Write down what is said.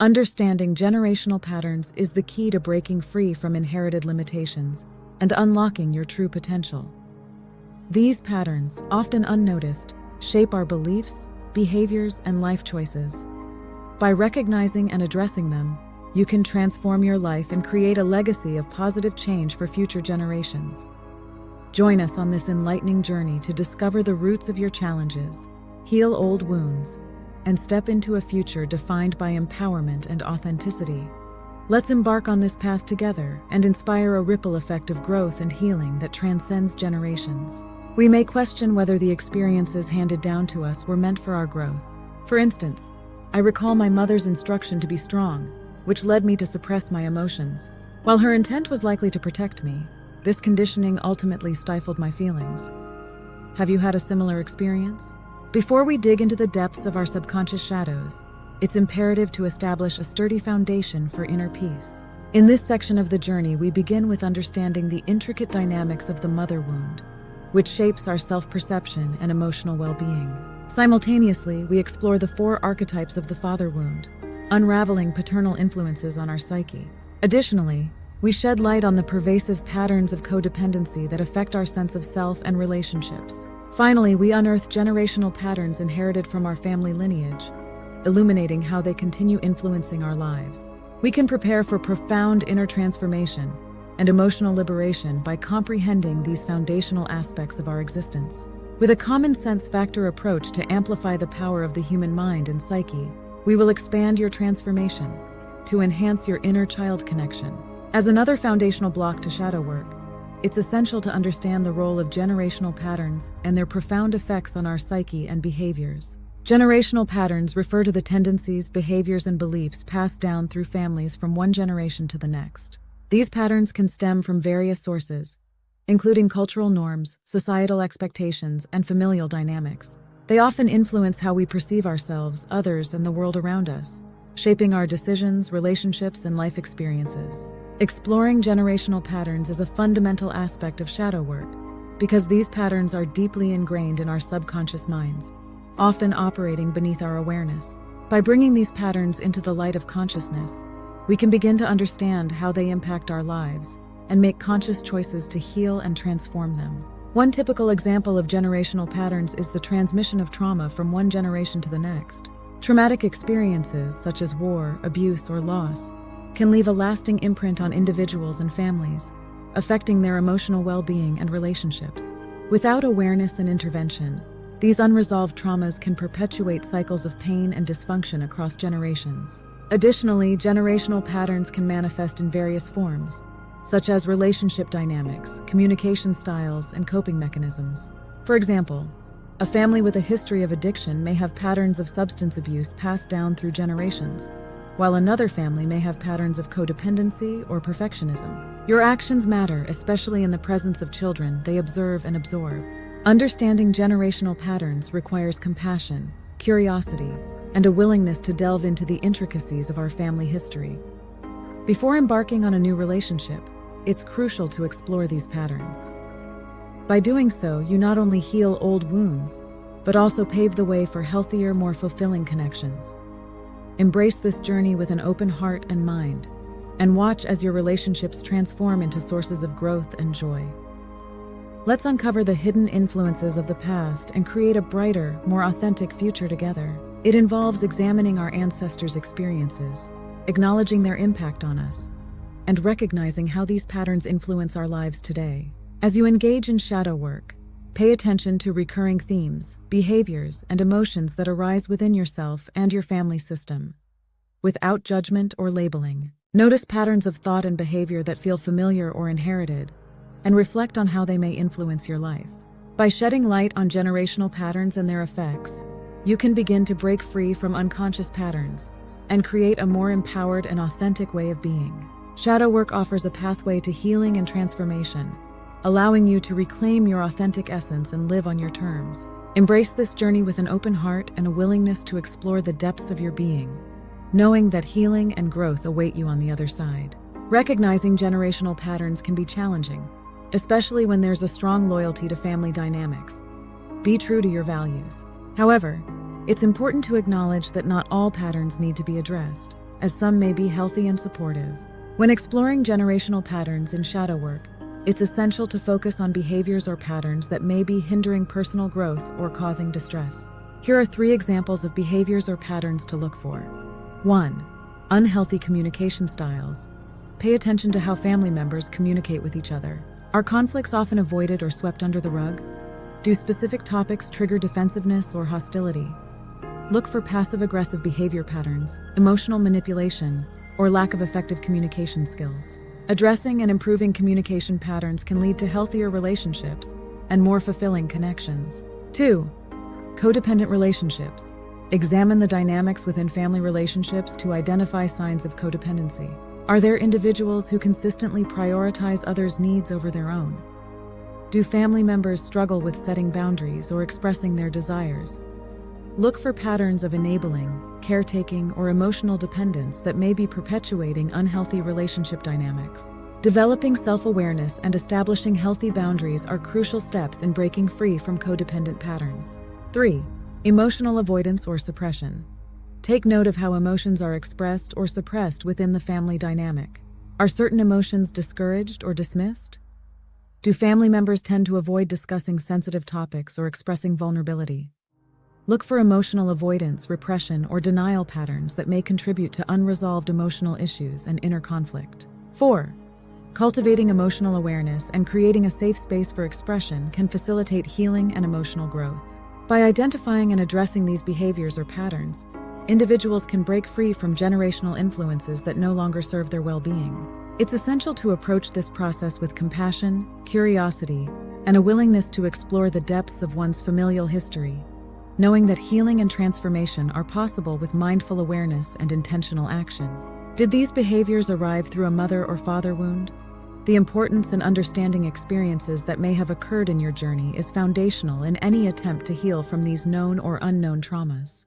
Understanding generational patterns is the key to breaking free from inherited limitations and unlocking your true potential. These patterns, often unnoticed, shape our beliefs, behaviors, and life choices. By recognizing and addressing them, you can transform your life and create a legacy of positive change for future generations. Join us on this enlightening journey to discover the roots of your challenges, heal old wounds, and step into a future defined by empowerment and authenticity. Let's embark on this path together and inspire a ripple effect of growth and healing that transcends generations. We may question whether the experiences handed down to us were meant for our growth. For instance, I recall my mother's instruction to be strong, which led me to suppress my emotions. While her intent was likely to protect me, this conditioning ultimately stifled my feelings. Have you had a similar experience? Before we dig into the depths of our subconscious shadows, it's imperative to establish a sturdy foundation for inner peace. In this section of the journey, we begin with understanding the intricate dynamics of the mother wound, which shapes our self-perception and emotional well-being. Simultaneously, we explore the 4 archetypes of the father wound, unraveling paternal influences on our psyche. Additionally, we shed light on the pervasive patterns of codependency that affect our sense of self and relationships. Finally, we unearth generational patterns inherited from our family lineage, illuminating how they continue influencing our lives. We can prepare for profound inner transformation and emotional liberation by comprehending these foundational aspects of our existence. With a common-sense factor approach to amplify the power of the human mind and psyche, we will expand your transformation to enhance your inner child connection. As another foundational block to shadow work, it's essential to understand the role of generational patterns and their profound effects on our psyche and behaviors. Generational patterns refer to the tendencies, behaviors, and beliefs passed down through families from one generation to the next. These patterns can stem from various sources, including cultural norms, societal expectations, and familial dynamics. They often influence how we perceive ourselves, others, and the world around us, shaping our decisions, relationships, and life experiences. Exploring generational patterns is a fundamental aspect of shadow work because these patterns are deeply ingrained in our subconscious minds, often operating beneath our awareness. By bringing these patterns into the light of consciousness, we can begin to understand how they impact our lives and make conscious choices to heal and transform them. One typical example of generational patterns is the transmission of trauma from one generation to the next. Traumatic experiences such as war, abuse, or loss can leave a lasting imprint on individuals and families, affecting their emotional well-being and relationships. Without awareness and intervention, these unresolved traumas can perpetuate cycles of pain and dysfunction across generations. Additionally, generational patterns can manifest in various forms, such as relationship dynamics, communication styles, and coping mechanisms. For example, a family with a history of addiction may have patterns of substance abuse passed down through generations, while another family may have patterns of codependency or perfectionism. Your actions matter, especially in the presence of children they observe and absorb. Understanding generational patterns requires compassion, curiosity, and a willingness to delve into the intricacies of our family history. Before embarking on a new relationship, it's crucial to explore these patterns. By doing so, you not only heal old wounds, but also pave the way for healthier, more fulfilling connections. Embrace this journey with an open heart and mind, and watch as your relationships transform into sources of growth and joy. Let's uncover the hidden influences of the past and create a brighter, more authentic future together. It involves examining our ancestors' experiences, acknowledging their impact on us, and recognizing how these patterns influence our lives today. As you engage in shadow work, pay attention to recurring themes, behaviors, and emotions that arise within yourself and your family system. Without judgment or labeling, notice patterns of thought and behavior that feel familiar or inherited, and reflect on how they may influence your life. By shedding light on generational patterns and their effects, you can begin to break free from unconscious patterns and create a more empowered and authentic way of being. Shadow work offers a pathway to healing and transformation, allowing you to reclaim your authentic essence and live on your terms. Embrace this journey with an open heart and a willingness to explore the depths of your being, knowing that healing and growth await you on the other side. Recognizing generational patterns can be challenging, especially when there's a strong loyalty to family dynamics. Be true to your values. However, it's important to acknowledge that not all patterns need to be addressed. as some may be healthy and supportive. When exploring generational patterns in shadow work, it's essential to focus on behaviors or patterns that may be hindering personal growth or causing distress. Here are 3 examples of behaviors or patterns to look for. 1. Unhealthy communication styles. Pay attention to how family members communicate with each other. Are conflicts often avoided or swept under the rug? Do specific topics trigger defensiveness or hostility? Look for passive-aggressive behavior patterns, emotional manipulation, or lack of effective communication skills. Addressing and improving communication patterns can lead to healthier relationships and more fulfilling connections. 2. Codependent relationships. Examine the dynamics within family relationships to identify signs of codependency. Are there individuals who consistently prioritize others' needs over their own? Do family members struggle with setting boundaries or expressing their desires? Look for patterns of enabling, caretaking, or emotional dependence that may be perpetuating unhealthy relationship dynamics. Developing self-awareness and establishing healthy boundaries are crucial steps in breaking free from codependent patterns. 3. Emotional avoidance or suppression. Take note of how emotions are expressed or suppressed within the family dynamic. Are certain emotions discouraged or dismissed? Do family members tend to avoid discussing sensitive topics or expressing vulnerability? Look for emotional avoidance, repression, or denial patterns that may contribute to unresolved emotional issues and inner conflict. 4. Cultivating emotional awareness and creating a safe space for expression can facilitate healing and emotional growth. By identifying and addressing these behaviors or patterns, individuals can break free from generational influences that no longer serve their well-being. It's essential to approach this process with compassion, curiosity, and a willingness to explore the depths of one's familial history, knowing that healing and transformation are possible with mindful awareness and intentional action. Did these behaviors arrive through a mother or father wound? The importance in understanding experiences that may have occurred in your journey is foundational in any attempt to heal from these known or unknown traumas.